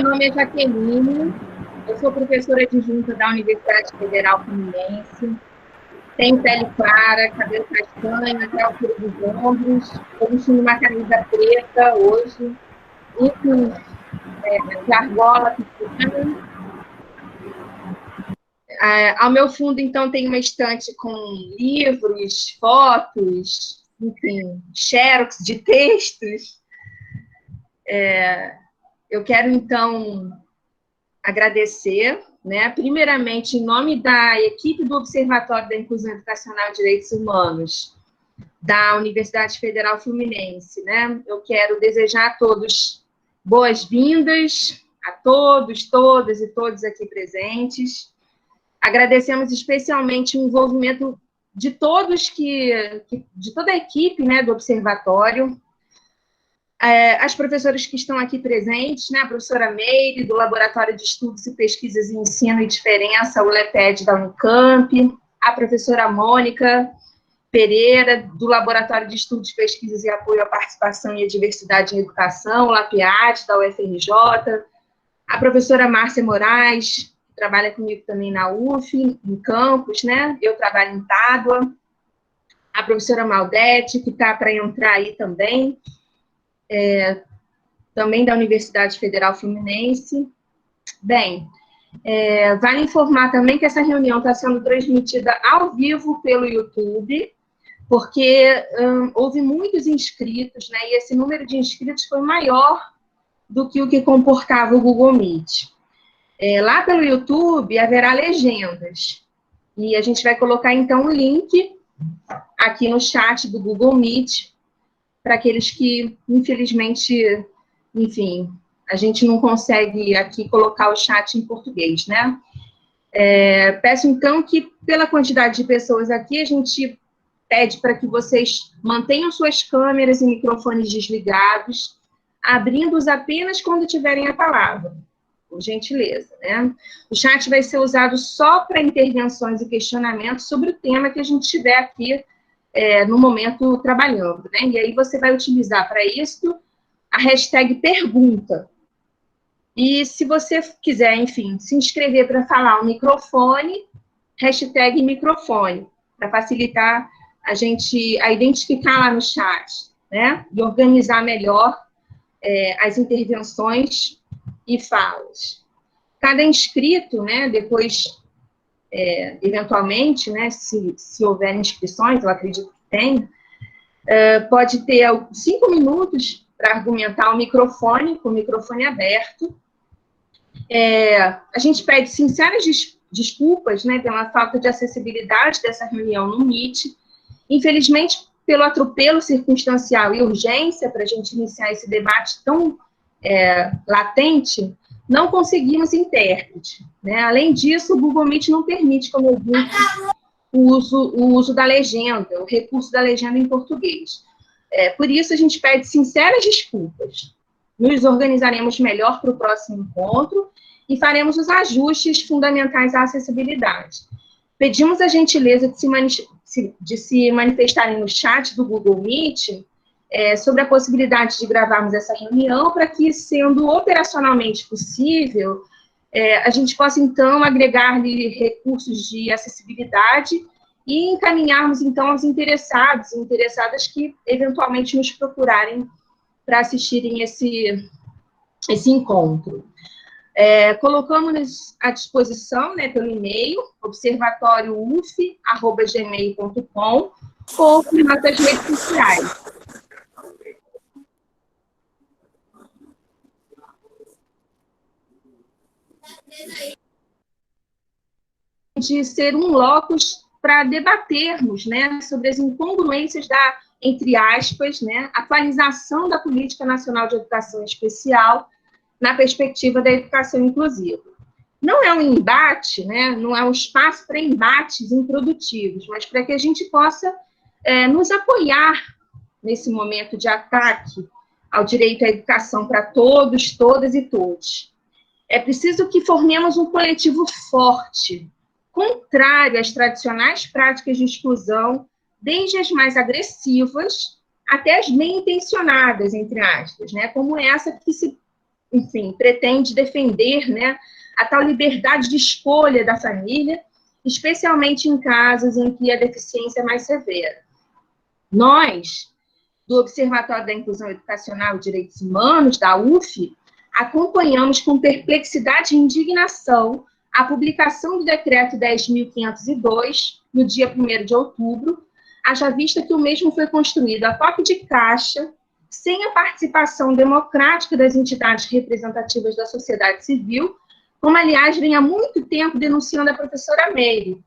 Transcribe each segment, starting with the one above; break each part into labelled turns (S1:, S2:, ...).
S1: meu nome é Jaqueline, eu sou professora adjunta da Universidade Federal Fluminense, tenho pele clara, cabelo castanho até a altura dos ombros, estou vestindo uma camisa preta hoje, enfim, de argola pequena. Ao meu fundo, então, tem uma estante com livros, fotos, enfim, xerox de textos. Eu quero, então, agradecer, né, primeiramente, em nome da equipe do Observatório da Inclusão Educacional e Direitos Humanos da Universidade Federal Fluminense, né, eu quero desejar a todos boas-vindas, a todos, todas e todos aqui presentes. Agradecemos especialmente o envolvimento de todos de toda a equipe, né, do Observatório, as professoras que estão aqui presentes, né, a professora Meire, do Laboratório de Estudos e Pesquisas em Ensino e Diferença, o LEPED da Unicamp, a professora Mônica Pereira, do Laboratório de Estudos, Pesquisas e Apoio à Participação e à Diversidade em Educação, o LAPIAD, da UFRJ, a professora Márcia Moraes, que trabalha comigo também na UF, em campus, né, eu trabalho em Pádua, a professora Maldete, que está para entrar aí também, também da Universidade Federal Fluminense. Bem, vale informar também que essa reunião está sendo transmitida ao vivo pelo YouTube, porque houve muitos inscritos, né, e esse número de inscritos foi maior do que o que comportava o Google Meet. Lá pelo YouTube haverá legendas, e a gente vai colocar, então, um link aqui no chat do Google Meet, para aqueles que, infelizmente, enfim, a gente não consegue aqui colocar o chat em português, né? Peço, então, que, pela quantidade de pessoas aqui, a gente pede para que vocês mantenham suas câmeras e microfones desligados, abrindo-os apenas quando tiverem a palavra, por gentileza, né? O chat vai ser usado só para intervenções e questionamentos sobre o tema que a gente tiver aqui no momento trabalhando, né? E aí você vai utilizar para isso a hashtag pergunta. E se você quiser, enfim, se inscrever para falar o microfone, hashtag microfone, para facilitar a gente a identificar lá no chat, né? E organizar melhor as intervenções e falas. Cada inscrito, né, depois, eventualmente, né, se houver inscrições, eu acredito que tem, pode ter 5 minutos para argumentar com o microfone aberto. A gente pede sinceras desculpas, né, pela falta de acessibilidade dessa reunião no Meet. Infelizmente, pelo atropelo circunstancial e urgência para a gente iniciar esse debate tão latente, não conseguimos intérprete, né? Além disso, o Google Meet não permite, como eu disse, o uso da legenda, o recurso da legenda em português. Por isso, a gente pede sinceras desculpas. Nos organizaremos melhor para o próximo encontro e faremos os ajustes fundamentais à acessibilidade. Pedimos a gentileza de se manifestarem no chat do Google Meet sobre a possibilidade de gravarmos essa reunião para que, sendo operacionalmente possível, a gente possa, então, agregar-lhe recursos de acessibilidade e encaminharmos, então, aos interessados e interessadas que, eventualmente, nos procurarem para assistirem esse encontro. Colocamos à disposição, né, pelo e-mail, observatóriouf@gmail.com, ou por nossas redes sociais. De ser um locus para debatermos, né, sobre as incongruências da, entre aspas, né, atualização da Política Nacional de Educação Especial na perspectiva da educação inclusiva. Não é um embate, né, não é um espaço para embates improdutivos, mas para que a gente possa nos apoiar nesse momento de ataque ao direito à educação para todos, todas e todos. É preciso que formemos um coletivo forte, contrário às tradicionais práticas de exclusão, desde as mais agressivas até as bem intencionadas, entre aspas, né, como essa que se enfim, pretende defender, né, a tal liberdade de escolha da família, especialmente em casos em que a deficiência é mais severa. Nós, do Observatório da Inclusão Educacional e Direitos Humanos, da UF, acompanhamos com perplexidade e indignação a publicação do Decreto 10.502, no dia 1º de outubro, haja vista que o mesmo foi construído a toque de caixa, sem a participação democrática das entidades representativas da sociedade civil, como, aliás, vem há muito tempo denunciando a professora Meire,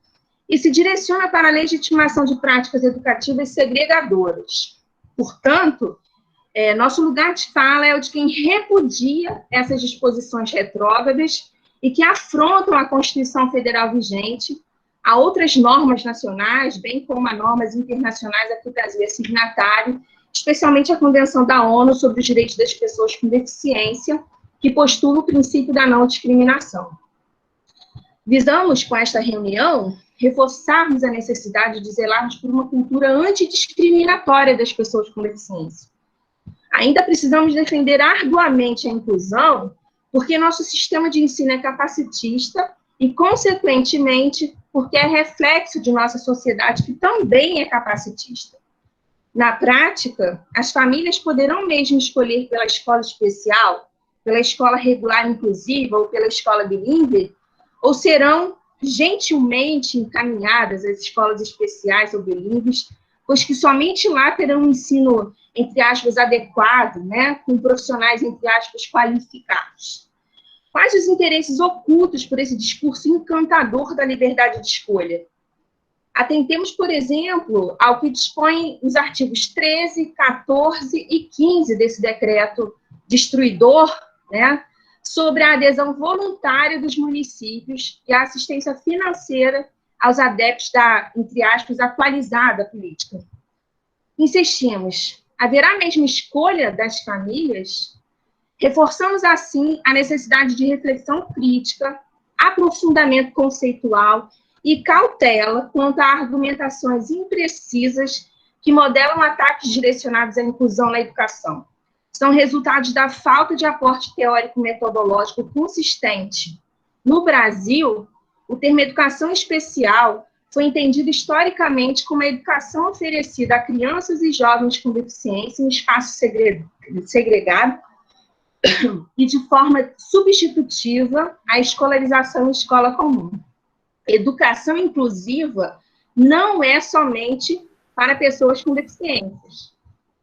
S1: e se direciona para a legitimação de práticas educativas segregadoras. Portanto, nosso lugar de fala é o de quem repudia essas disposições retrógradas e que afrontam a Constituição Federal vigente, a outras normas nacionais, bem como a normas internacionais a que o Brasil é signatário, especialmente a Convenção da ONU sobre os Direitos das Pessoas com Deficiência, que postula o princípio da não discriminação. Visamos, com esta reunião, reforçarmos a necessidade de zelarmos por uma cultura antidiscriminatória das pessoas com deficiência. Ainda precisamos defender arduamente a inclusão, porque nosso sistema de ensino é capacitista e, consequentemente, porque é reflexo de nossa sociedade que também é capacitista. Na prática, as famílias poderão mesmo escolher pela escola especial, pela escola regular inclusiva ou pela escola bilíngue, ou serão gentilmente encaminhadas às escolas especiais ou bilíngues, pois que somente lá terão um ensino, entre aspas, adequado, né, com profissionais, entre aspas, qualificados. Quais os interesses ocultos por esse discurso encantador da liberdade de escolha? Atentemos, por exemplo, ao que dispõem os artigos 13, 14 e 15 desse decreto destruidor, né, sobre a adesão voluntária dos municípios e a assistência financeira aos adeptos da, entre aspas, atualizada política. Insistimos, haverá mesmo escolha das famílias? Reforçamos, assim, a necessidade de reflexão crítica, aprofundamento conceitual e cautela quanto a argumentações imprecisas que modelam ataques direcionados à inclusão na educação. São resultados da falta de aporte teórico-metodológico consistente. No Brasil, o termo educação especial foi entendido historicamente como a educação oferecida a crianças e jovens com deficiência em espaço segregado e de forma substitutiva à escolarização em escola comum. Educação inclusiva não é somente para pessoas com deficiências.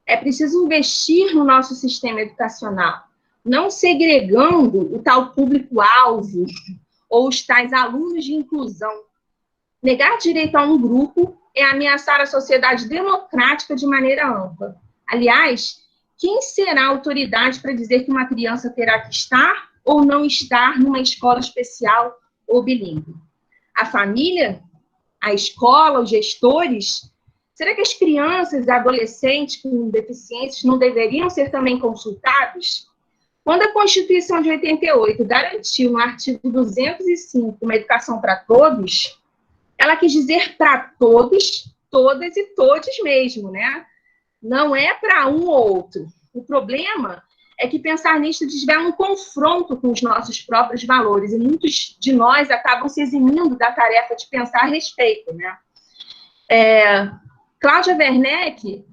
S1: É preciso investir no nosso sistema educacional, não segregando o tal público-alvo ou os tais alunos de inclusão. Negar direito a um grupo é ameaçar a sociedade democrática de maneira ampla. Aliás, quem será a autoridade para dizer que uma criança terá que estar ou não estar numa escola especial ou bilíngue? A família? A escola? Os gestores? Será que as crianças e adolescentes com deficiências não deveriam ser também consultados? Quando a Constituição de 88 garantiu no artigo 205 uma educação para todos, ela quis dizer para todos, todas e todos mesmo, né? Não é para um ou outro. O problema é que pensar nisso desvela um confronto com os nossos próprios valores, e muitos de nós acabam se eximindo da tarefa de pensar a respeito, né? Cláudia Werneck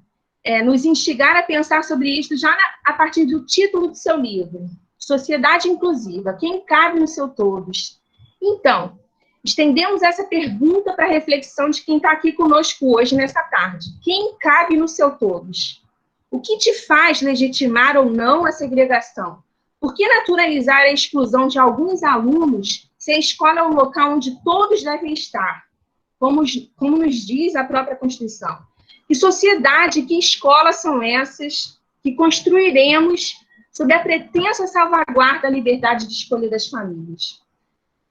S1: nos instigara a pensar sobre isso já a partir do título do seu livro, Sociedade Inclusiva, quem cabe no seu todos? Então, estendemos essa pergunta para a reflexão de quem está aqui conosco hoje, nessa tarde. Quem cabe no seu todos? O que te faz legitimar ou não a segregação? Por que naturalizar a exclusão de alguns alunos se a escola é um local onde todos devem estar? Como nos diz a própria Constituição. Que sociedade, que escolas são essas que construiremos sob a pretensa salvaguarda da liberdade de escolha das famílias?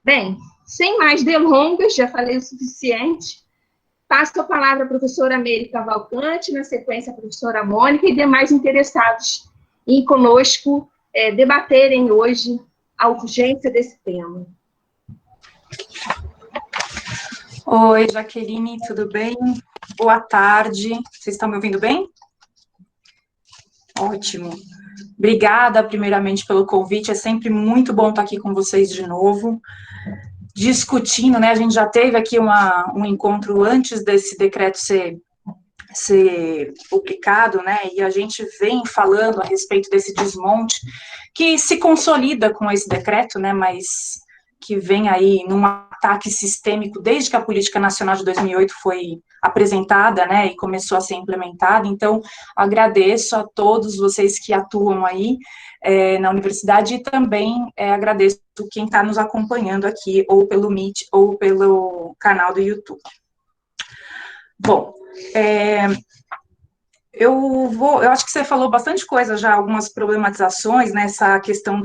S1: Bem, sem mais delongas, já falei o suficiente, passo a palavra à professora Meire Cavalcante, na sequência a professora Mônica e demais interessados em conosco debaterem hoje a urgência desse tema.
S2: Oi, Jaqueline, tudo bem? Boa tarde. Vocês estão me ouvindo bem? Ótimo. Obrigada, primeiramente, pelo convite. É sempre muito bom estar aqui com vocês de novo, discutindo, né? A gente já teve aqui um encontro antes desse decreto ser publicado, né? E a gente vem falando a respeito desse desmonte que se consolida com esse decreto, né? Mas que vem aí num ataque sistêmico desde que a Política Nacional de 2008 foi apresentada, né, e começou a ser implementada. Então, agradeço a todos vocês que atuam aí na universidade e também agradeço quem está nos acompanhando aqui, ou pelo Meet, ou pelo canal do YouTube. Bom, eu acho que você falou bastante coisa já, algumas problematizações, nessa questão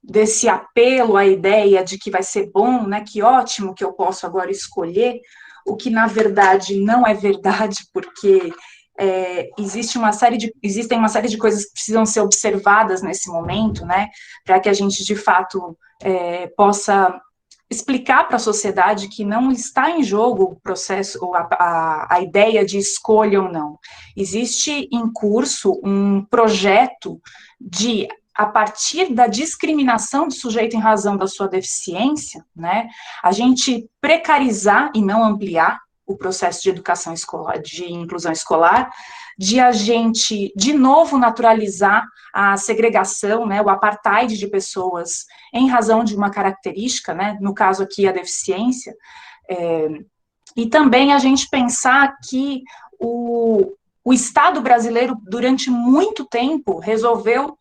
S2: desse apelo à ideia de que vai ser bom, né, que ótimo que eu posso agora escolher, o que na verdade não é verdade, porque existem uma série de coisas que precisam ser observadas nesse momento, né, para que a gente de fato possa explicar para a sociedade que não está em jogo o processo, ou a ideia de escolha ou não. Existe em curso um projeto de, a partir da discriminação do sujeito em razão da sua deficiência, né, a gente precarizar e não ampliar o processo de educação escolar, de inclusão escolar, de a gente, de novo, naturalizar a segregação, né, o apartheid de pessoas em razão de uma característica, né, no caso aqui a deficiência, e também a gente pensar que o Estado brasileiro, durante muito tempo, resolveu,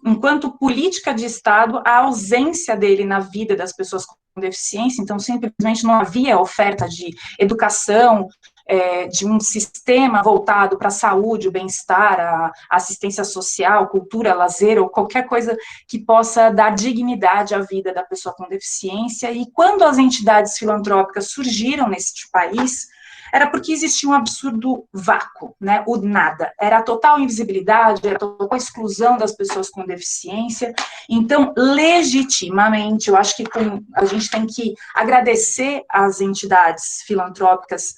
S2: enquanto política de Estado, a ausência dele na vida das pessoas com deficiência. Então, simplesmente não havia oferta de educação, de um sistema voltado para a saúde, o bem-estar, a assistência social, cultura, lazer, ou qualquer coisa que possa dar dignidade à vida da pessoa com deficiência. E quando as entidades filantrópicas surgiram neste país, era porque existia um absurdo vácuo, né, o nada, era a total invisibilidade, era a total exclusão das pessoas com deficiência. Então, legitimamente, eu acho que a gente tem que agradecer às entidades filantrópicas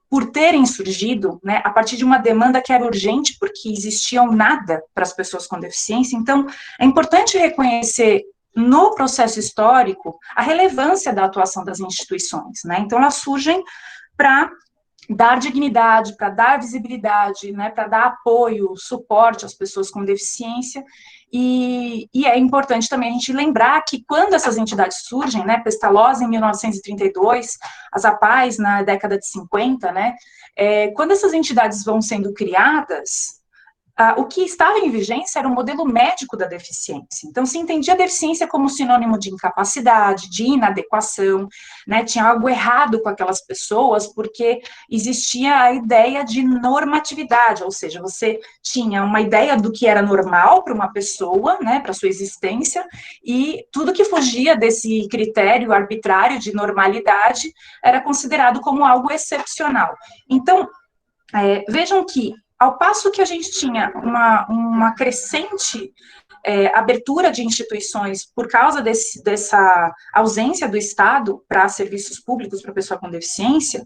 S2: por terem surgido, né, a partir de uma demanda que era urgente, porque existia um nada para as pessoas com deficiência. Então, é importante reconhecer no processo histórico a relevância da atuação das instituições, né, então elas surgem para dar dignidade, para dar visibilidade, né, para dar apoio, suporte às pessoas com deficiência, e é importante também a gente lembrar que quando essas entidades surgem, né, Pestalozzi em 1932, as APAES na década de 50, né, quando essas entidades vão sendo criadas, o que estava em vigência era o modelo médico da deficiência. Então, se entendia a deficiência como sinônimo de incapacidade, de inadequação, né, tinha algo errado com aquelas pessoas, porque existia a ideia de normatividade, ou seja, você tinha uma ideia do que era normal para uma pessoa, né, para sua existência, e tudo que fugia desse critério arbitrário de normalidade era considerado como algo excepcional. Então, vejam que, ao passo que a gente tinha uma crescente abertura de instituições por causa dessa ausência do Estado para serviços públicos para pessoa com deficiência,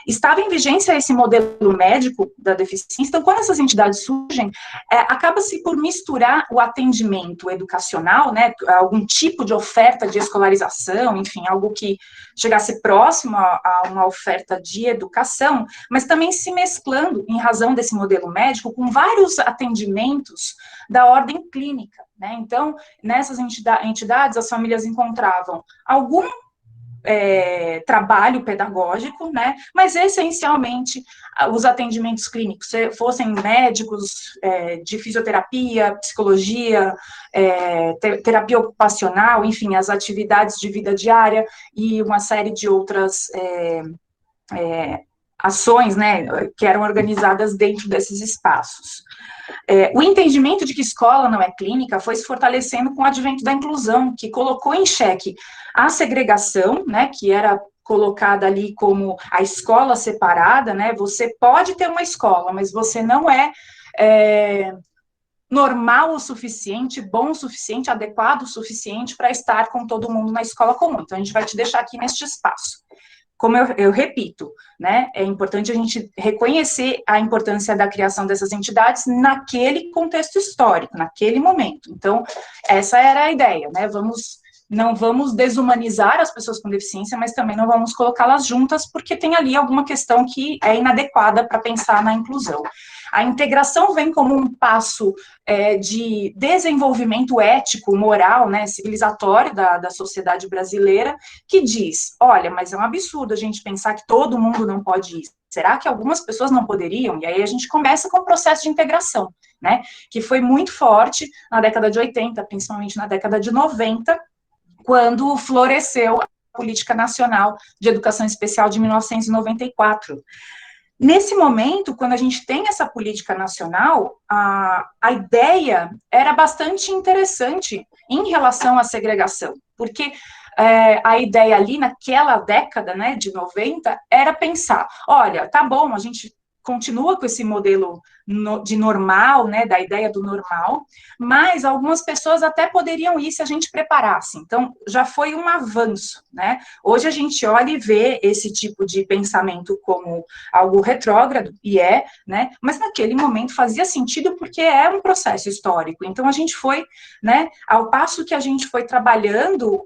S2: estava em vigência esse modelo médico da deficiência. Então, quando essas entidades surgem, acaba-se por misturar o atendimento educacional, né, algum tipo de oferta de escolarização, enfim, algo que chegasse próximo a uma oferta de educação, mas também se mesclando, em razão desse modelo médico, com vários atendimentos da ordem clínica, né? Então, nessas entidades, as famílias encontravam algum trabalho pedagógico, né, mas essencialmente os atendimentos clínicos, se fossem médicos de fisioterapia, psicologia, terapia ocupacional, enfim, as atividades de vida diária e uma série de outras ações, né, que eram organizadas dentro desses espaços. O entendimento de que escola não é clínica foi se fortalecendo com o advento da inclusão, que colocou em xeque a segregação, né, que era colocada ali como a escola separada, né, você pode ter uma escola, mas você não é normal o suficiente, bom o suficiente, adequado o suficiente para estar com todo mundo na escola comum. Então, a gente vai te deixar aqui neste espaço. como eu repito, né, é importante a gente reconhecer a importância da criação dessas entidades naquele contexto histórico, naquele momento. Então, essa era a ideia, né, não vamos desumanizar as pessoas com deficiência, mas também não vamos colocá-las juntas, porque tem ali alguma questão que é inadequada para pensar na inclusão. A integração vem como um passo de desenvolvimento ético, moral, né, civilizatório da sociedade brasileira, que diz, olha, mas é um absurdo a gente pensar que todo mundo não pode ir. Será que algumas pessoas não poderiam? E aí a gente começa com o processo de integração, né, que foi muito forte na década de 80, principalmente na década de 90, quando floresceu a Política Nacional de Educação Especial de 1994. Nesse momento, quando a gente tem essa política nacional, a ideia era bastante interessante em relação à segregação, porque a ideia ali naquela década, né, de 90, era pensar, olha, tá bom, a gente continua com esse modelo de normal, né, da ideia do normal, mas algumas pessoas até poderiam ir se a gente preparasse. Então, já foi um avanço, né? Hoje a gente olha e vê esse tipo de pensamento como algo retrógrado, e né? Mas naquele momento fazia sentido porque é um processo histórico. Então, a gente foi, né, ao passo que a gente foi trabalhando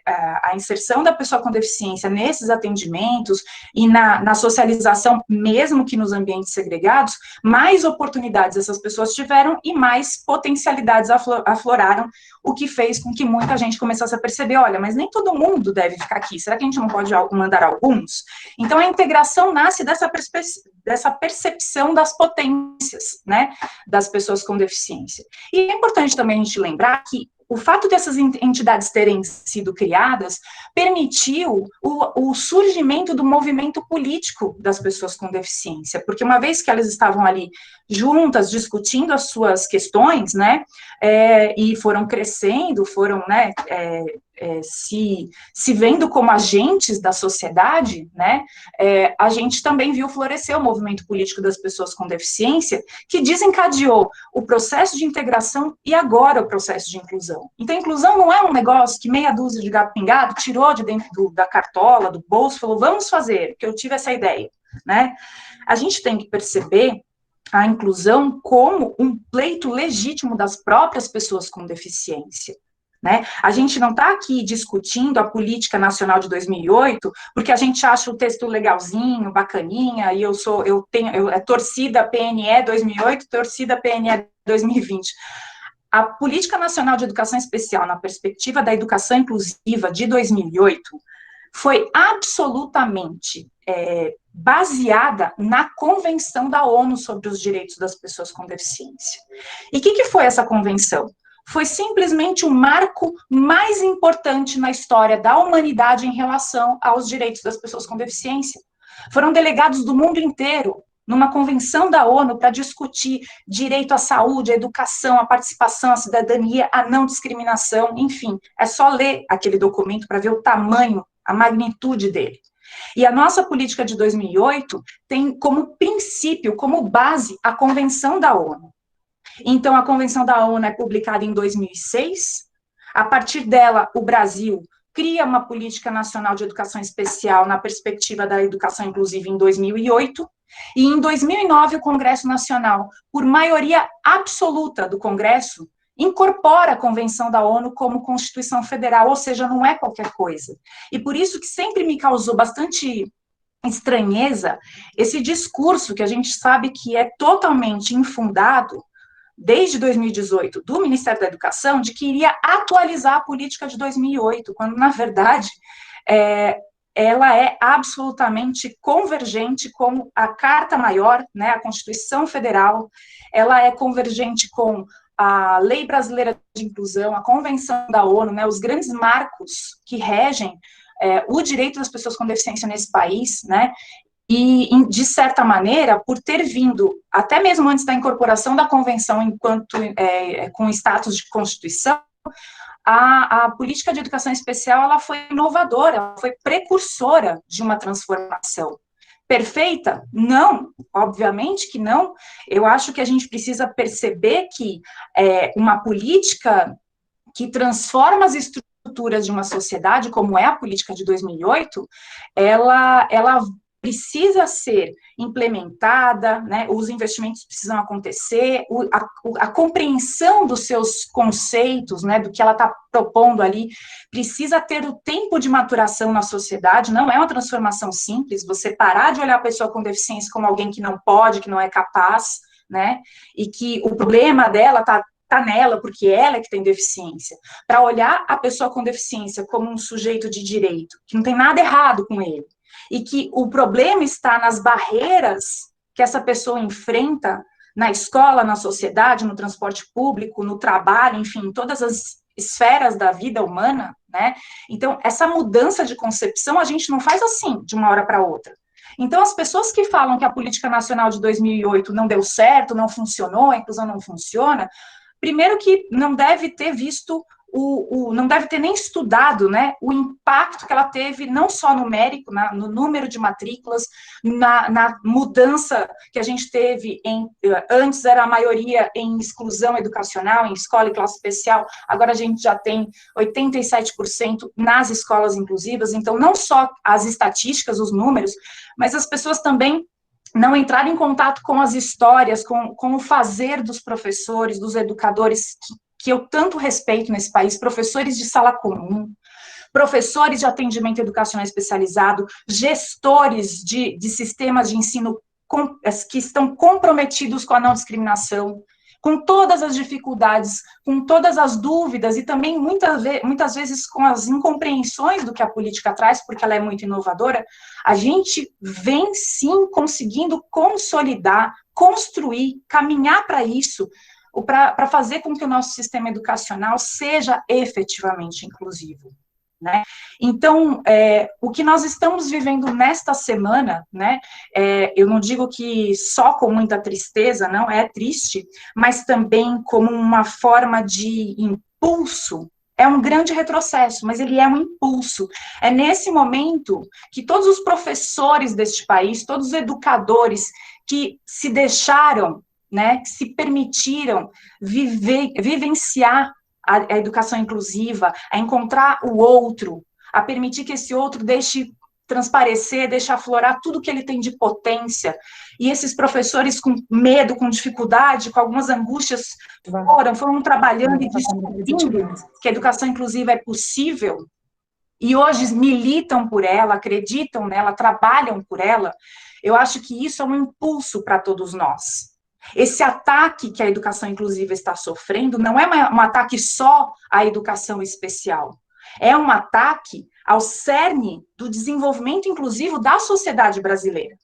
S2: a inserção da pessoa com deficiência nesses atendimentos e na socialização, mesmo que nos ambientes segregados, mais oportunidades essas pessoas tiveram e mais potencialidades afloraram, o que fez com que muita gente começasse a perceber, olha, mas nem todo mundo deve ficar aqui, será que a gente não pode mandar alguns? Então, a integração nasce dessa percepção das potências, né, das pessoas com deficiência. E é importante também a gente lembrar que o fato dessas entidades terem sido criadas permitiu o surgimento do movimento político das pessoas com deficiência, porque uma vez que elas estavam ali juntas, discutindo as suas questões, né, e foram crescendo, foram, né, se vendo como agentes da sociedade, né, a gente também viu florescer o movimento político das pessoas com deficiência, que desencadeou o processo de integração e agora o processo de inclusão. Então, a inclusão não é um negócio que meia dúzia de gato pingado tirou de dentro da cartola, do bolso, falou, vamos fazer, porque eu tive essa ideia, né? A gente tem que perceber a inclusão como um pleito legítimo das próprias pessoas com deficiência, né? A gente não está aqui discutindo a Política Nacional de 2008 porque a gente acha o texto legalzinho, bacaninha, e eu tenho torcida PNE 2008, torcida PNE 2020. A Política Nacional de Educação Especial, na perspectiva da educação inclusiva de 2008, foi absolutamente baseada na Convenção da ONU sobre os Direitos das Pessoas com Deficiência. E o que foi essa convenção? Foi simplesmente o marco mais importante na história da humanidade em relação aos direitos das pessoas com deficiência. Foram delegados do mundo inteiro numa convenção da ONU para discutir direito à saúde, à educação, à participação, à cidadania, à não discriminação, enfim, é só ler aquele documento para ver o tamanho, a magnitude dele. E a nossa política de 2008 tem como princípio, como base, a Convenção da ONU. Então, a Convenção da ONU é publicada em 2006, a partir dela, o Brasil cria uma Política Nacional de Educação Especial na perspectiva da educação inclusiva em 2008, e em 2009 o Congresso Nacional, por maioria absoluta do Congresso, incorpora a Convenção da ONU como Constituição Federal, ou seja, não é qualquer coisa. E por isso que sempre me causou bastante estranheza esse discurso que a gente sabe que é totalmente infundado, desde 2018, do Ministério da Educação, de que iria atualizar a política de 2008, quando, na verdade, ela é absolutamente convergente com a Carta Maior, né, a Constituição Federal, ela é convergente com a Lei Brasileira de Inclusão, a Convenção da ONU, né, os grandes marcos que regem o direito das pessoas com deficiência nesse país, né, e, de certa maneira, por ter vindo, até mesmo antes da incorporação da convenção, enquanto com status de Constituição, a política de educação especial ela foi inovadora, ela foi precursora de uma transformação. Perfeita? Não, obviamente que não. Eu acho que a gente precisa perceber que uma política que transforma as estruturas estruturas de uma sociedade, como é a política de 2008, ela precisa ser implementada, né, os investimentos precisam acontecer, a compreensão dos seus conceitos, né, do que ela está propondo ali, precisa ter o tempo de maturação na sociedade, não é uma transformação simples, você parar de olhar a pessoa com deficiência como alguém que não pode, que não é capaz, né, e que o problema dela está nela, porque ela é que tem deficiência, para olhar a pessoa com deficiência como um sujeito de direito, que não tem nada errado com ele, e que o problema está nas barreiras que essa pessoa enfrenta na escola, na sociedade, no transporte público, no trabalho, enfim, em todas as esferas da vida humana, né? Então, essa mudança de concepção a gente não faz assim, de uma hora para outra. Então, as pessoas que falam que a política nacional de 2008 não deu certo, não funcionou, a inclusão não funciona, primeiro que não deve ter visto, não deve ter nem estudado, né, o impacto que ela teve, não só numérico, no número de matrículas, na mudança que a gente teve, antes era a maioria em exclusão educacional, em escola e classe especial, agora a gente já tem 87% nas escolas inclusivas, então não só as estatísticas, os números, mas as pessoas também não entrar em contato com as histórias, com o fazer dos professores, dos educadores, que eu tanto respeito nesse país, professores de sala comum, professores de atendimento educacional especializado, gestores de sistemas de ensino que estão comprometidos com a não discriminação, com todas as dificuldades, com todas as dúvidas e também muitas vezes com as incompreensões do que a política traz, porque ela é muito inovadora, a gente vem sim conseguindo consolidar, construir, caminhar para isso, para fazer com que o nosso sistema educacional seja efetivamente inclusivo. Né? Então, o que nós estamos vivendo nesta semana, né, eu não digo que só com muita tristeza, não, é triste, mas também como uma forma de impulso, é um grande retrocesso, mas ele é um impulso. É nesse momento que todos os professores deste país, todos os educadores que se deixaram, né, que se permitiram vivenciar a educação inclusiva, a encontrar o outro, a permitir que esse outro deixe transparecer, deixe aflorar tudo que ele tem de potência, e esses professores com medo, com dificuldade, com algumas angústias, foram trabalhando e descobrindo que a educação inclusiva é possível, e hoje militam por ela, acreditam nela, trabalham por ela. Eu acho que isso é um impulso para todos nós. Esse ataque que a educação inclusiva está sofrendo não é um ataque só à educação especial, é um ataque ao cerne do desenvolvimento inclusivo da sociedade brasileira.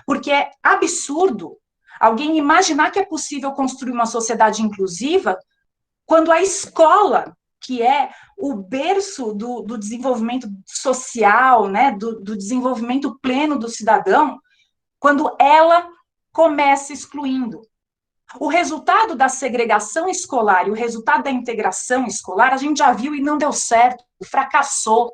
S2: Porque é absurdo alguém imaginar que é possível construir uma sociedade inclusiva quando a escola, que é o berço do desenvolvimento social, né, do desenvolvimento pleno do cidadão, quando ela começa excluindo. O resultado da segregação escolar e o resultado da integração escolar, a gente já viu e não deu certo, fracassou.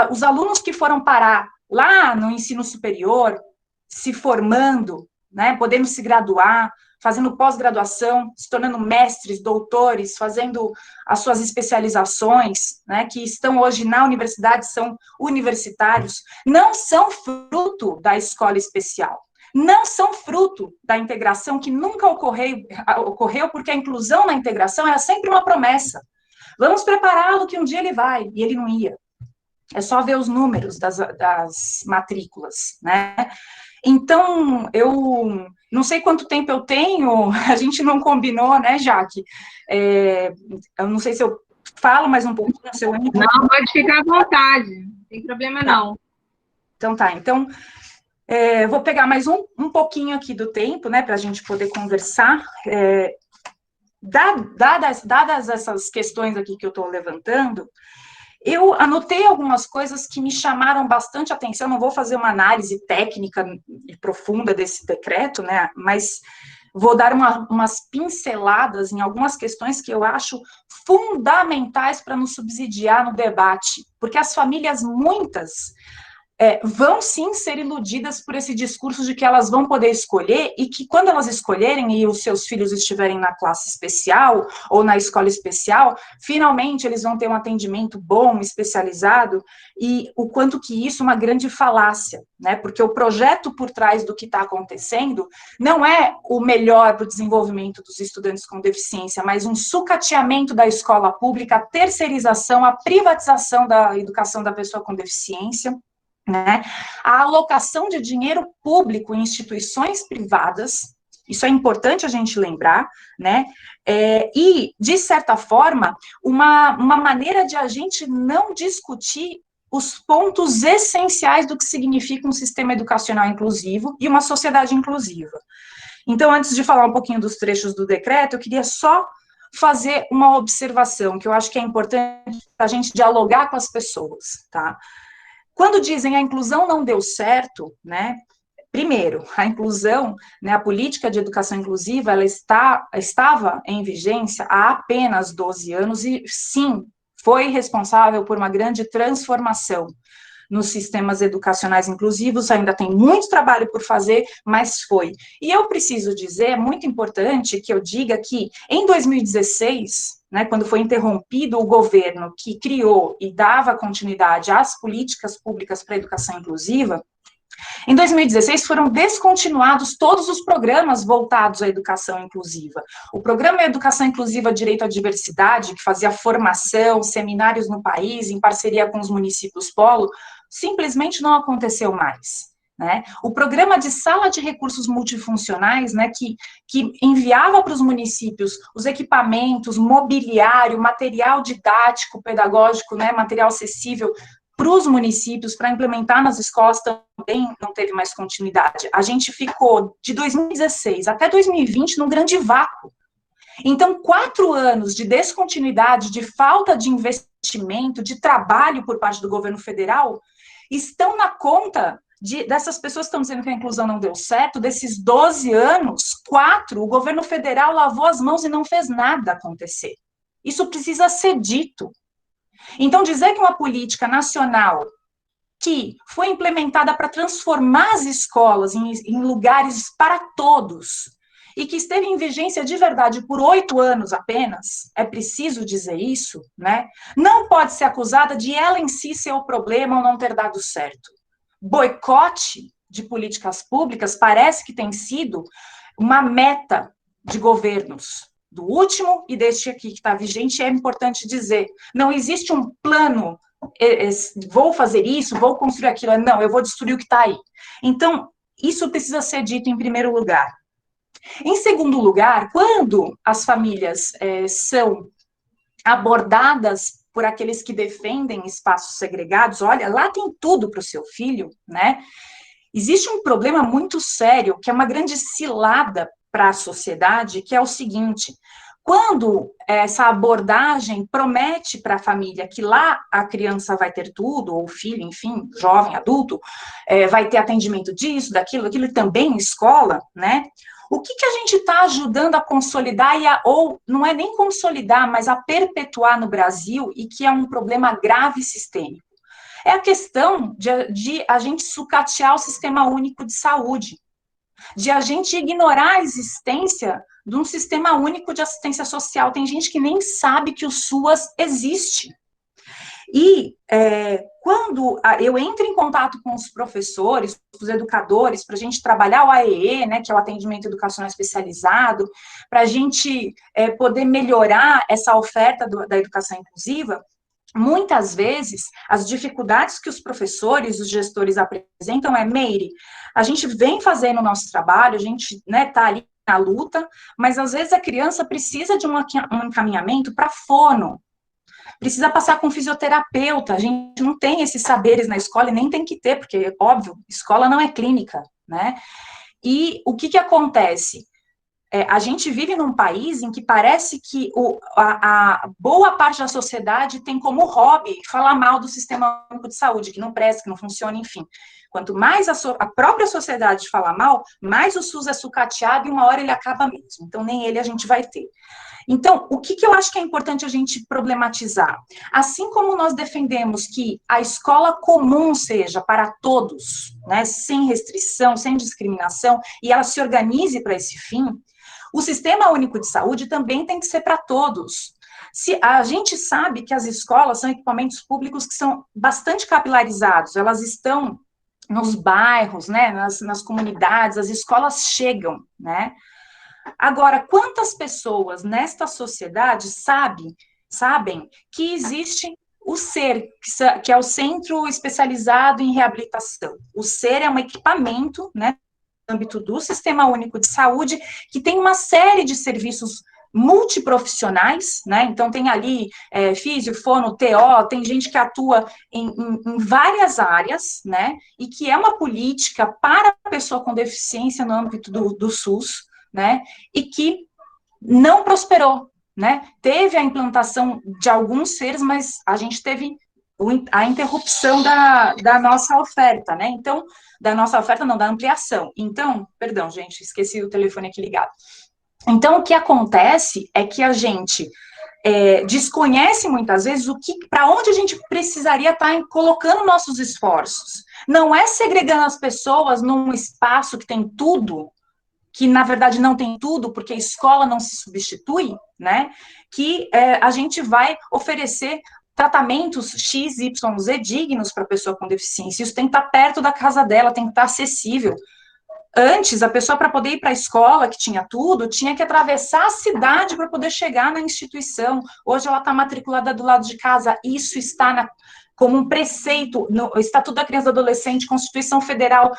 S2: Os alunos que foram parar lá no ensino superior, se formando, né, podendo se graduar, fazendo pós-graduação, se tornando mestres, doutores, fazendo as suas especializações, né, que estão hoje na universidade, são universitários, não são fruto da escola especial. Não são fruto da integração que nunca ocorreu, porque a inclusão na integração era sempre uma promessa. Vamos prepará-lo que um dia ele vai, e ele não ia. É só ver os números das matrículas, né? Então, eu não sei quanto tempo eu tenho, a gente não combinou, né, Jaque? Eu não sei se eu falo mais um pouquinho, se eu entro.
S1: Não, pode ficar à vontade, não tem problema não.
S2: Então tá, então... vou pegar mais um pouquinho aqui do tempo, né, para a gente poder conversar. Dadas essas questões aqui que eu estou levantando, eu anotei algumas coisas que me chamaram bastante atenção. Não vou fazer uma análise técnica e profunda desse decreto, né, mas vou dar umas pinceladas em algumas questões que eu acho fundamentais para nos subsidiar no debate, porque as famílias, muitas... vão sim ser iludidas por esse discurso de que elas vão poder escolher e que quando elas escolherem e os seus filhos estiverem na classe especial ou na escola especial, finalmente eles vão ter um atendimento bom, especializado, e o quanto que isso é uma grande falácia, né? Porque o projeto por trás do que está acontecendo não é o melhor para o desenvolvimento dos estudantes com deficiência, mas um sucateamento da escola pública, a terceirização, a privatização da educação da pessoa com deficiência, né? A alocação de dinheiro público em instituições privadas, isso é importante a gente lembrar, né? E, de certa forma, uma maneira de a gente não discutir os pontos essenciais do que significa um sistema educacional inclusivo e uma sociedade inclusiva. Então, antes de falar um pouquinho dos trechos do decreto, eu queria só fazer uma observação, que eu acho que é importante a gente dialogar com as pessoas, tá? Quando dizem a inclusão não deu certo, né? Primeiro, a inclusão, né, a política de educação inclusiva, ela estava em vigência há apenas 12 anos e, sim, foi responsável por uma grande transformação nos sistemas educacionais inclusivos, ainda tem muito trabalho por fazer, mas foi. E eu preciso dizer, é muito importante que eu diga que, em 2016, né, quando foi interrompido o governo que criou e dava continuidade às políticas públicas para a educação inclusiva, em 2016 foram descontinuados todos os programas voltados à educação inclusiva. O programa Educação Inclusiva Direito à Diversidade, que fazia formação, seminários no país, em parceria com os municípios polo, simplesmente não aconteceu mais. Né? O programa de sala de recursos multifuncionais, né, que enviava para os municípios os equipamentos, mobiliário, material didático, pedagógico, né, material acessível para os municípios, para implementar nas escolas, também não teve mais continuidade. A gente ficou de 2016 até 2020 num grande vácuo. Então, 4 anos de descontinuidade, de falta de investimento, de trabalho por parte do governo federal, estão na conta dessas pessoas que estão dizendo que a inclusão não deu certo. Desses 12 anos, 4, o governo federal lavou as mãos e não fez nada acontecer. Isso precisa ser dito. Então, dizer que uma política nacional que foi implementada para transformar as escolas em lugares para todos, e que esteve em vigência de verdade por 8 anos apenas, é preciso dizer isso, né? Não pode ser acusada de ela em si ser o problema ou não ter dado certo. Boicote de políticas públicas parece que tem sido uma meta de governos, do último e deste aqui que está vigente. É importante dizer, não existe um plano, vou fazer isso, vou construir aquilo, não, eu vou destruir o que está aí. Então, isso precisa ser dito em primeiro lugar. Em segundo lugar, quando as famílias são abordadas por aqueles que defendem espaços segregados, olha, lá tem tudo para o seu filho, né? Existe um problema muito sério, que é uma grande cilada para a sociedade, que é o seguinte: quando essa abordagem promete para a família que lá a criança vai ter tudo, ou o filho, enfim, jovem, adulto, vai ter atendimento disso, daquilo, e também escola, né? O que a gente está ajudando a consolidar, ou não é nem consolidar, mas a perpetuar no Brasil, e que é um problema grave e sistêmico? É a questão de a gente sucatear o Sistema Único de Saúde, de a gente ignorar a existência de um Sistema Único de Assistência Social. Tem gente que nem sabe que o SUAS existe. E quando eu entro em contato com os professores, os educadores, para a gente trabalhar o AEE, né, que é o atendimento educacional especializado, para a gente poder melhorar essa oferta da educação inclusiva, muitas vezes as dificuldades que os professores, os gestores apresentam Meire, a gente vem fazendo o nosso trabalho, a gente está ali na luta, mas às vezes a criança precisa de um encaminhamento para fono, precisa passar com fisioterapeuta. A gente não tem esses saberes na escola e nem tem que ter, porque, óbvio, escola não é clínica, né? E o que acontece? A gente vive num país em que parece que a boa parte da sociedade tem como hobby falar mal do Sistema Único de Saúde, que não presta, que não funciona, enfim. Quanto mais a própria sociedade fala mal, mais o SUS é sucateado e uma hora ele acaba mesmo. Então, nem ele a gente vai ter. Então, o que eu acho que é importante a gente problematizar? Assim como nós defendemos que a escola comum seja para todos, né, sem restrição, sem discriminação, e ela se organize para esse fim, o Sistema Único de Saúde também tem que ser para todos. Se a gente sabe que as escolas são equipamentos públicos que são bastante capilarizados, elas estão nos bairros, né, nas comunidades, as escolas chegam, né? Agora, quantas pessoas nesta sociedade sabem que existe o SER, que é o Centro Especializado em Reabilitação? O SER é um equipamento, né, no âmbito do Sistema Único de Saúde, que tem uma série de serviços multiprofissionais, né? Então tem ali físio, fono, TO, tem gente que atua em várias áreas, né? E que é uma política para a pessoa com deficiência no âmbito do SUS, né? E que não prosperou, né? Teve a implantação de alguns seres, mas a gente teve a interrupção da nossa oferta, né? Então, da nossa oferta, não, da ampliação. Então, perdão, gente, esqueci o telefone aqui ligado. Então, o que acontece é que a gente desconhece muitas vezes para onde a gente precisaria estar colocando nossos esforços. Não é segregando as pessoas num espaço que tem tudo, que na verdade não tem tudo, porque a escola não se substitui, né? Que a gente vai oferecer tratamentos X, Y, Z dignos para a pessoa com deficiência. Isso tem que estar perto da casa dela, tem que estar acessível. Antes, a pessoa, para poder ir para a escola, que tinha tudo, tinha que atravessar a cidade para poder chegar na instituição. Hoje ela está matriculada do lado de casa. Isso está como um preceito no Estatuto da Criança e do Adolescente, Constituição Federal,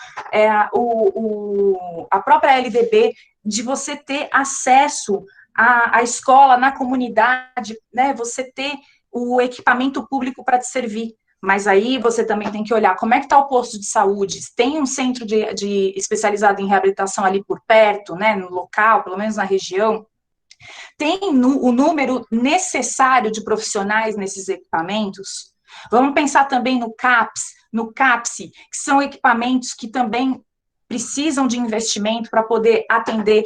S2: a própria LDB, de você ter acesso à escola, na comunidade, né? Você ter o equipamento público para te servir. Mas aí você também tem que olhar como é que está o posto de saúde, tem um centro especializado em reabilitação ali por perto, né, no local, pelo menos na região, tem o número necessário de profissionais nesses equipamentos. Vamos pensar também no CAPS, no CAPSE, que são equipamentos que também precisam de investimento para poder atender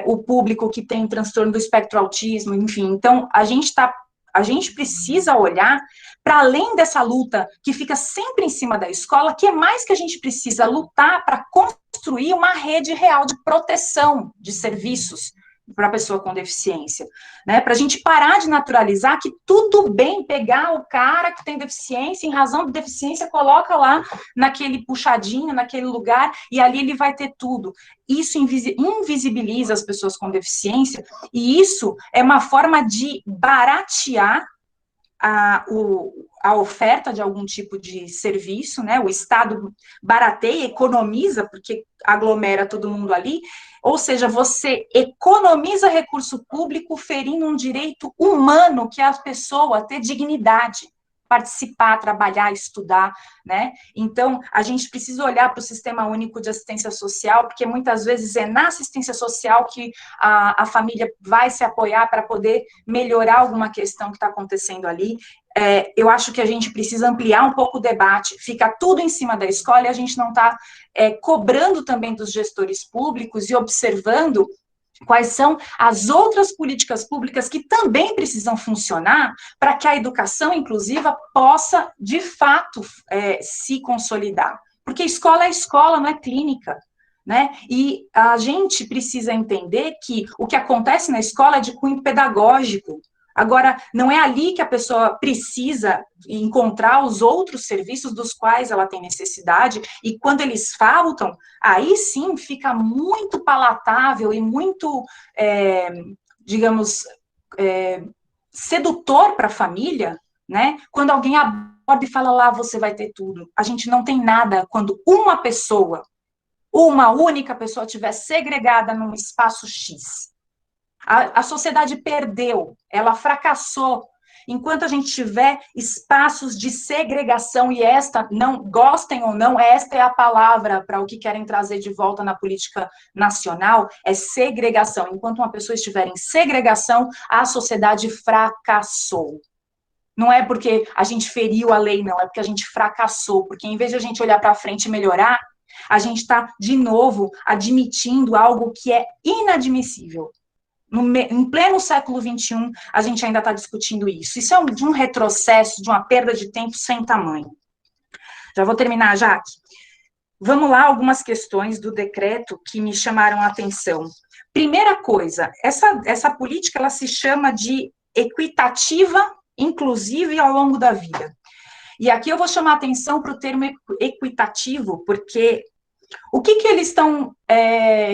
S2: o público que tem transtorno do espectro autismo, enfim. Então, a gente precisa olhar para além dessa luta que fica sempre em cima da escola, que é mais que a gente precisa lutar para construir uma rede real de proteção de serviços para a pessoa com deficiência, né? Para a gente parar de naturalizar que tudo bem pegar o cara que tem deficiência, em razão de deficiência, coloca lá naquele puxadinho, naquele lugar, e ali ele vai ter tudo. Isso invisibiliza as pessoas com deficiência, e isso é uma forma de baratear a oferta de algum tipo de serviço, né? O Estado barateia, economiza, porque aglomera todo mundo ali, ou seja, você economiza recurso público ferindo um direito humano, que é a pessoa ter dignidade, participar, trabalhar, estudar, né? Então, a gente precisa olhar para o Sistema Único de Assistência Social, porque muitas vezes é na assistência social que a família vai se apoiar para poder melhorar alguma questão que está acontecendo ali. Eu acho que a gente precisa ampliar um pouco o debate, fica tudo em cima da escola e a gente não está cobrando também dos gestores públicos e observando quais são as outras políticas públicas que também precisam funcionar para que a educação inclusiva possa, de fato, se consolidar. Porque escola é escola, não é clínica, né? E a gente precisa entender que o que acontece na escola é de cunho pedagógico. Agora, não é ali que a pessoa precisa encontrar os outros serviços dos quais ela tem necessidade, e quando eles faltam, aí sim fica muito palatável e muito, digamos, sedutor para a família, né? Quando alguém aborda e fala, lá você vai ter tudo. A gente não tem nada quando uma única pessoa estiver segregada num espaço X. A sociedade perdeu, ela fracassou. Enquanto a gente tiver espaços de segregação, e esta, não gostem ou não, esta é a palavra para o que querem trazer de volta na política nacional, é segregação. Enquanto uma pessoa estiver em segregação, a sociedade fracassou. Não é porque a gente feriu a lei, não, é porque a gente fracassou, porque em vez de a gente olhar para frente e melhorar, a gente está, de novo, admitindo algo que é inadmissível. em pleno século XXI, a gente ainda está discutindo isso. Isso é de um retrocesso, de uma perda de tempo sem tamanho. Já vou terminar, Jaque. Vamos lá, algumas questões do decreto que me chamaram a atenção. Primeira coisa, essa política, ela se chama de equitativa, inclusive ao longo da vida. E aqui eu vou chamar a atenção para o termo equitativo, porque o que eles estão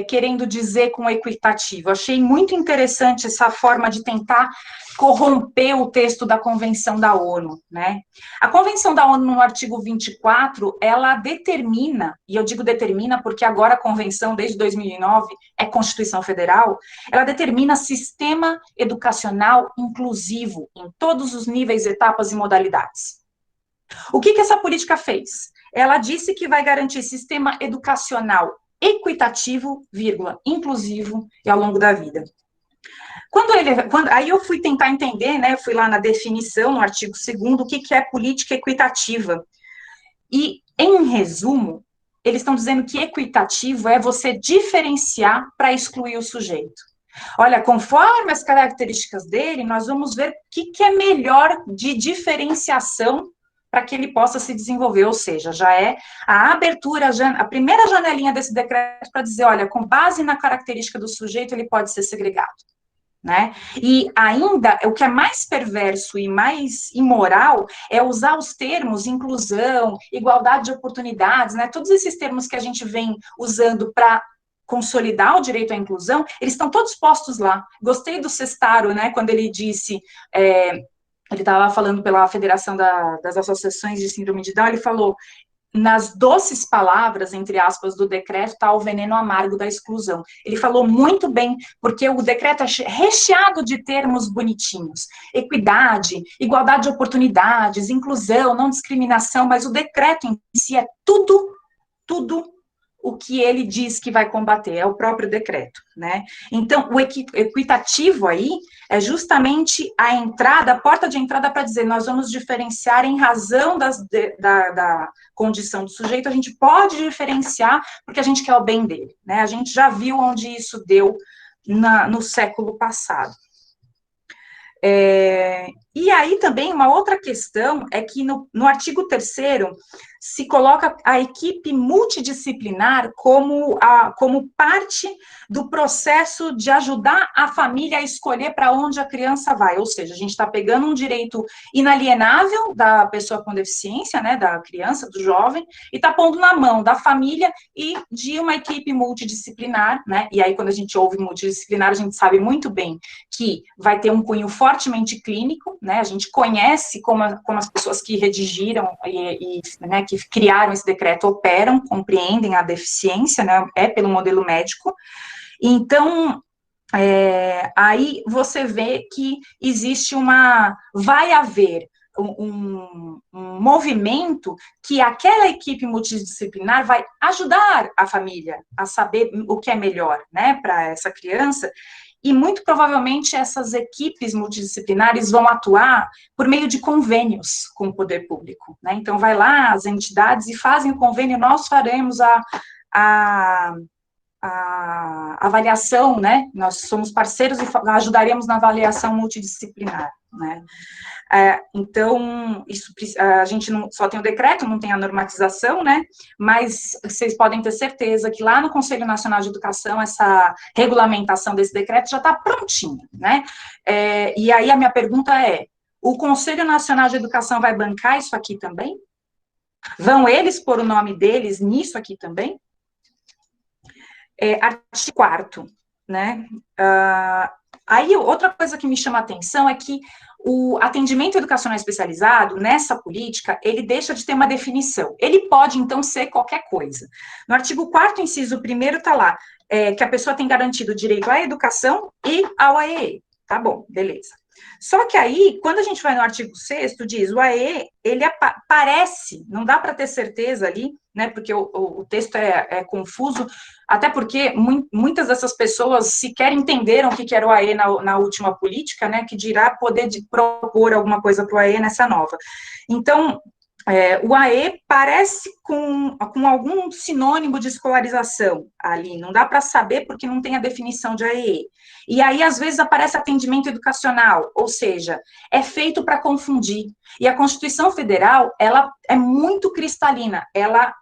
S2: querendo dizer com equitativo? Achei muito interessante essa forma de tentar corromper o texto da Convenção da ONU, né? A Convenção da ONU, no artigo 24, ela determina, e eu digo determina porque agora a Convenção, desde 2009, é Constituição Federal, ela determina sistema educacional inclusivo em todos os níveis, etapas e modalidades. O que essa política fez? Ela disse que vai garantir sistema educacional equitativo, inclusivo e ao longo da vida. Aí eu fui tentar entender, né, fui lá na definição, no artigo 2º, o que é política equitativa. E, em resumo, eles estão dizendo que equitativo é você diferenciar para excluir o sujeito. Olha, conforme as características dele, nós vamos ver o que é melhor de diferenciação para que ele possa se desenvolver, ou seja, já é a abertura, a primeira janelinha desse decreto para dizer, olha, com base na característica do sujeito, ele pode ser segregado, né? E ainda, o que é mais perverso e mais imoral é usar os termos inclusão, igualdade de oportunidades, né? Todos esses termos que a gente vem usando para consolidar o direito à inclusão, eles estão todos postos lá. Gostei do Sestaro, né, quando ele disse... ele estava falando pela Federação das Associações de Síndrome de Down, ele falou, nas doces palavras, entre aspas, do decreto, está o veneno amargo da exclusão. Ele falou muito bem, porque o decreto é recheado de termos bonitinhos. Equidade, igualdade de oportunidades, inclusão, não discriminação, mas o decreto em si é tudo o que ele diz que vai combater, é o próprio decreto, né? Então, o equitativo aí é justamente a porta de entrada para dizer, nós vamos diferenciar em razão da condição do sujeito, a gente pode diferenciar porque a gente quer o bem dele, né? A gente já viu onde isso deu no século passado. E aí também uma outra questão é que no artigo 3º se coloca a equipe multidisciplinar como parte do processo de ajudar a família a escolher para onde a criança vai, ou seja, a gente está pegando um direito inalienável da pessoa com deficiência, né, da criança, do jovem, e está pondo na mão da família e de uma equipe multidisciplinar, né, e aí quando a gente ouve multidisciplinar, a gente sabe muito bem que vai ter um cunho fortemente clínico, né, a gente conhece como as pessoas que redigiram né, que criaram esse decreto operam, compreendem a deficiência, né, pelo modelo médico. Então, aí você vê que vai haver um movimento que aquela equipe multidisciplinar vai ajudar a família a saber o que é melhor, né, para essa criança. E, muito provavelmente, essas equipes multidisciplinares vão atuar por meio de convênios com o poder público, né? Então, vai lá as entidades e fazem o convênio, nós faremos a avaliação, né? Nós somos parceiros e ajudaremos na avaliação multidisciplinar, né? Então, a gente só tem o decreto, não tem a normatização, né? Mas vocês podem ter certeza que lá no Conselho Nacional de Educação, essa regulamentação desse decreto já está prontinha, né? E aí a minha pergunta é, o Conselho Nacional de Educação vai bancar isso aqui também? Vão eles pôr o nome deles nisso aqui também? Artigo 4º, né? Aí, outra coisa que me chama a atenção é que o atendimento educacional especializado, nessa política, ele deixa de ter uma definição. Ele pode, então, ser qualquer coisa. No artigo 4º, inciso 1º, está lá, que a pessoa tem garantido o direito à educação e ao AEE. Tá bom, beleza. Só que aí, quando a gente vai no artigo 6º, diz, o AEE, ele aparece, não dá para ter certeza ali, né, porque o texto é confuso, até porque muitas dessas pessoas sequer entenderam o que era o AE na última política, né, que dirá poder propor alguma coisa para o AE nessa nova. Então, o AE parece com algum sinônimo de escolarização ali, não dá para saber porque não tem a definição de AE. E aí, às vezes, aparece atendimento educacional, ou seja, é feito para confundir. E a Constituição Federal, ela é muito cristalina, ela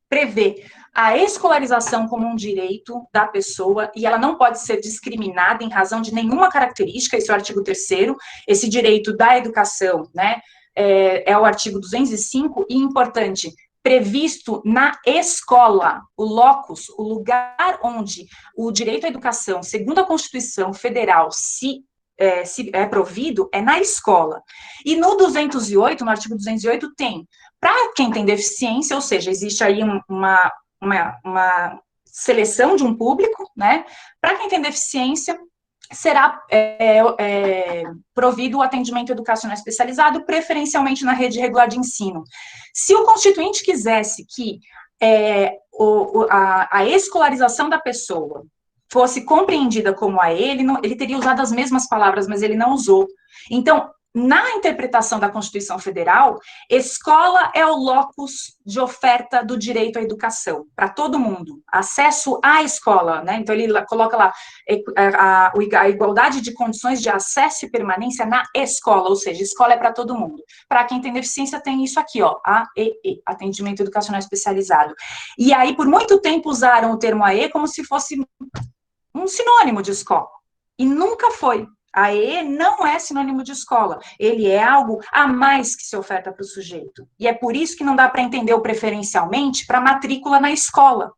S2: prevê a escolarização como um direito da pessoa e ela não pode ser discriminada em razão de nenhuma característica, esse é o artigo 3º, esse direito da educação, né, é o artigo 205, e importante, previsto na escola, o locus, o lugar onde o direito à educação, segundo a Constituição Federal, se é provido, é na escola. E no 208, no artigo 208, tem, para quem tem deficiência, ou seja, existe aí uma seleção de um público, né, para quem tem deficiência, será provido o atendimento educacional especializado, preferencialmente na rede regular de ensino. Se o constituinte quisesse que a escolarização da pessoa fosse compreendida como a ele teria usado as mesmas palavras, mas ele não usou. Então, na interpretação da Constituição Federal, escola é o locus de oferta do direito à educação, para todo mundo, acesso à escola, né? Então, ele coloca lá a igualdade de condições de acesso e permanência na escola, ou seja, escola é para todo mundo. Para quem tem deficiência, tem isso aqui, ó, AEE, atendimento educacional especializado. E aí, por muito tempo, usaram o termo AE como se fosse um sinônimo de escola, e nunca foi. A AE não é sinônimo de escola, ele é algo a mais que se oferta para o sujeito. E é por isso que não dá para entender o preferencialmente para matrícula na escola.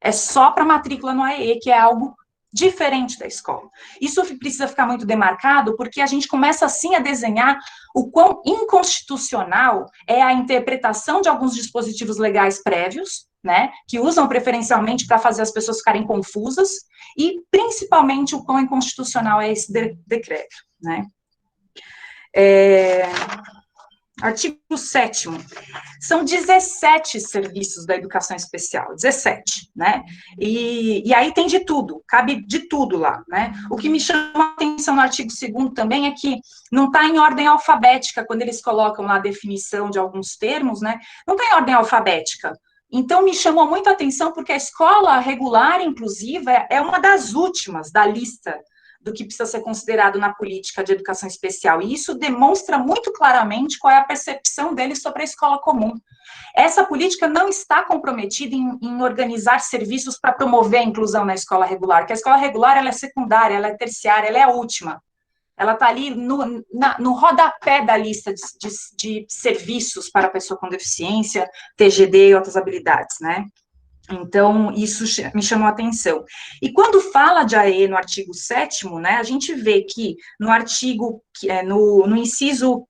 S2: É só para matrícula no AE, que é algo diferente da escola. Isso precisa ficar muito demarcado, porque a gente começa assim a desenhar o quão inconstitucional é a interpretação de alguns dispositivos legais prévios, né, que usam preferencialmente para fazer as pessoas ficarem confusas, e principalmente o quão inconstitucional é esse decreto, né. Artigo 7º, são 17 serviços da educação especial, 17, né, e aí tem de tudo, cabe de tudo lá, né. O que me chama a atenção no artigo 2º também é que não está em ordem alfabética, quando eles colocam lá a definição de alguns termos, né, não está em ordem alfabética. Então, me chamou muito a atenção, porque a escola regular inclusiva é uma das últimas da lista do que precisa ser considerado na política de educação especial, e isso demonstra muito claramente qual é a percepção deles sobre a escola comum. Essa política não está comprometida em organizar serviços para promover a inclusão na escola regular, porque a escola regular ela é secundária, ela é terciária, ela é a última. Ela está ali no rodapé da lista de serviços para a pessoa com deficiência, TGD e outras habilidades, né? Então, isso me chamou a atenção. E quando fala de AE no artigo 7º, né, a gente vê que no artigo, no inciso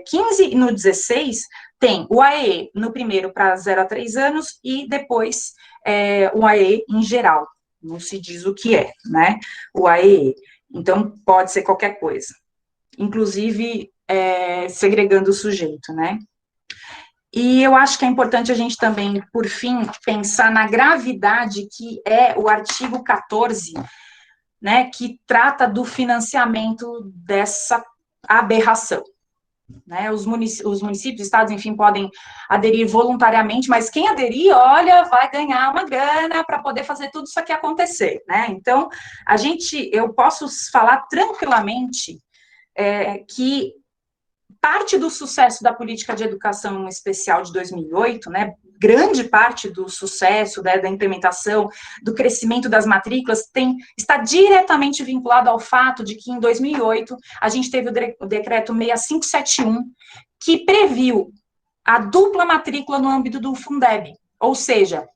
S2: 15 e no 16, tem o AE no primeiro para 0 a 3 anos e depois o AE em geral. Não se diz o que é, né, o AE. Então, pode ser qualquer coisa. Inclusive, segregando o sujeito, né. E eu acho que é importante a gente também, por fim, pensar na gravidade que é o artigo 14, né, que trata do financiamento dessa aberração. Né, os municípios, estados, enfim, podem aderir voluntariamente, mas quem aderir, olha, vai ganhar uma grana para poder fazer tudo isso aqui acontecer, né? Então, eu posso falar tranquilamente que parte do sucesso da política de educação especial de 2008, né, grande parte do sucesso, da implementação, do crescimento das matrículas, está diretamente vinculado ao fato de que, em 2008, a gente teve o decreto 6571, que previu a dupla matrícula no âmbito do Fundeb, ou seja,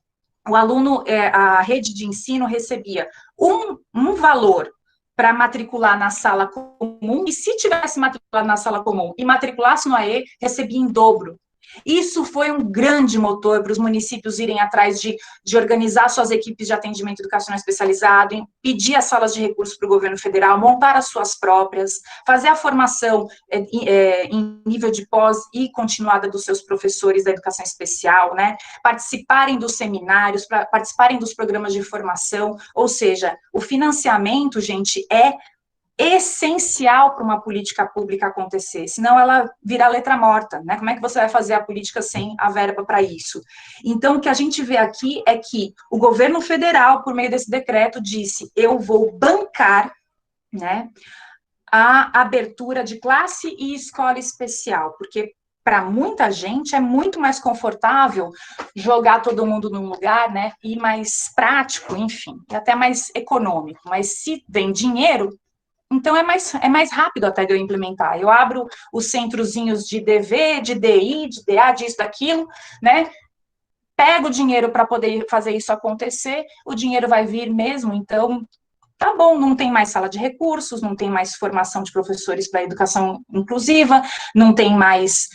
S2: o aluno, a rede de ensino recebia um valor para matricular na sala comum, e se tivesse matriculado na sala comum e matriculasse no AE, recebia em dobro. Isso foi um grande motor para os municípios irem atrás de organizar suas equipes de atendimento educacional especializado, pedir as salas de recursos para o governo federal, montar as suas próprias, fazer a formação em nível de pós e continuada dos seus professores da educação especial, né? Participarem dos seminários, participarem dos programas de formação, ou seja, o financiamento, gente, é essencial para uma política pública acontecer, senão ela vira letra morta, né? Como é que você vai fazer a política sem a verba para isso? Então, o que a gente vê aqui é que o governo federal, por meio desse decreto, disse: eu vou bancar, né, a abertura de classe e escola especial, porque para muita gente é muito mais confortável jogar todo mundo num lugar, né, e mais prático, enfim, e até mais econômico, mas se vem dinheiro, então é mais rápido até de eu implementar. Eu abro os centrozinhos de DV, de DI, de DA, disso, daquilo, né, pego o dinheiro para poder fazer isso acontecer, o dinheiro vai vir mesmo, então tá bom, não tem mais sala de recursos, não tem mais formação de professores para educação inclusiva, não tem mais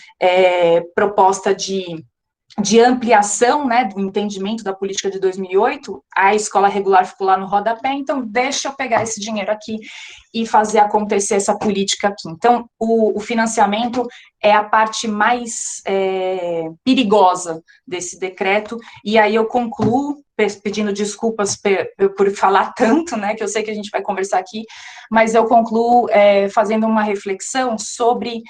S2: proposta de ampliação, né, do entendimento da política de 2008, a escola regular ficou lá no rodapé, então deixa eu pegar esse dinheiro aqui e fazer acontecer essa política aqui. Então, o financiamento é a parte mais perigosa desse decreto, e aí eu concluo pedindo desculpas por falar tanto, né, que eu sei que a gente vai conversar aqui, mas eu concluo fazendo uma reflexão sobre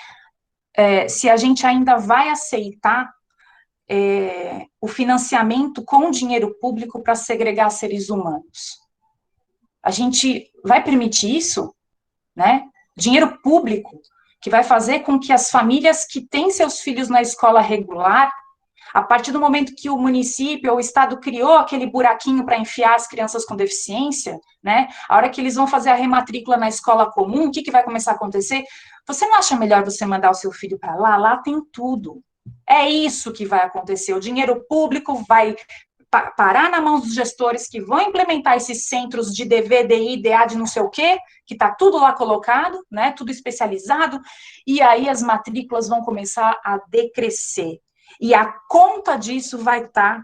S2: se a gente ainda vai aceitar o financiamento com dinheiro público para segregar seres humanos. A gente vai permitir isso, né? Dinheiro público que vai fazer com que as famílias que têm seus filhos na escola regular, a partir do momento que o município ou o estado criou aquele buraquinho para enfiar as crianças com deficiência, né? A hora que eles vão fazer a rematrícula na escola comum, o que vai começar a acontecer? Você não acha melhor você mandar o seu filho para lá? Lá tem tudo. É isso que vai acontecer. O dinheiro público vai parar na mão dos gestores que vão implementar esses centros de DV, DI, DA, de não sei o quê, que está tudo lá colocado, né? Tudo especializado, e aí as matrículas vão começar a decrescer. E a conta disso vai estar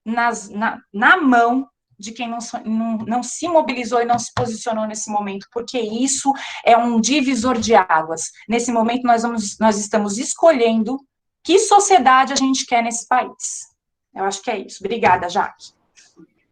S2: na mão de quem não se mobilizou e não se posicionou nesse momento, porque isso é um divisor de águas. Nesse momento, nós estamos escolhendo que sociedade a gente quer nesse país. Eu acho que é isso. Obrigada, Jaque.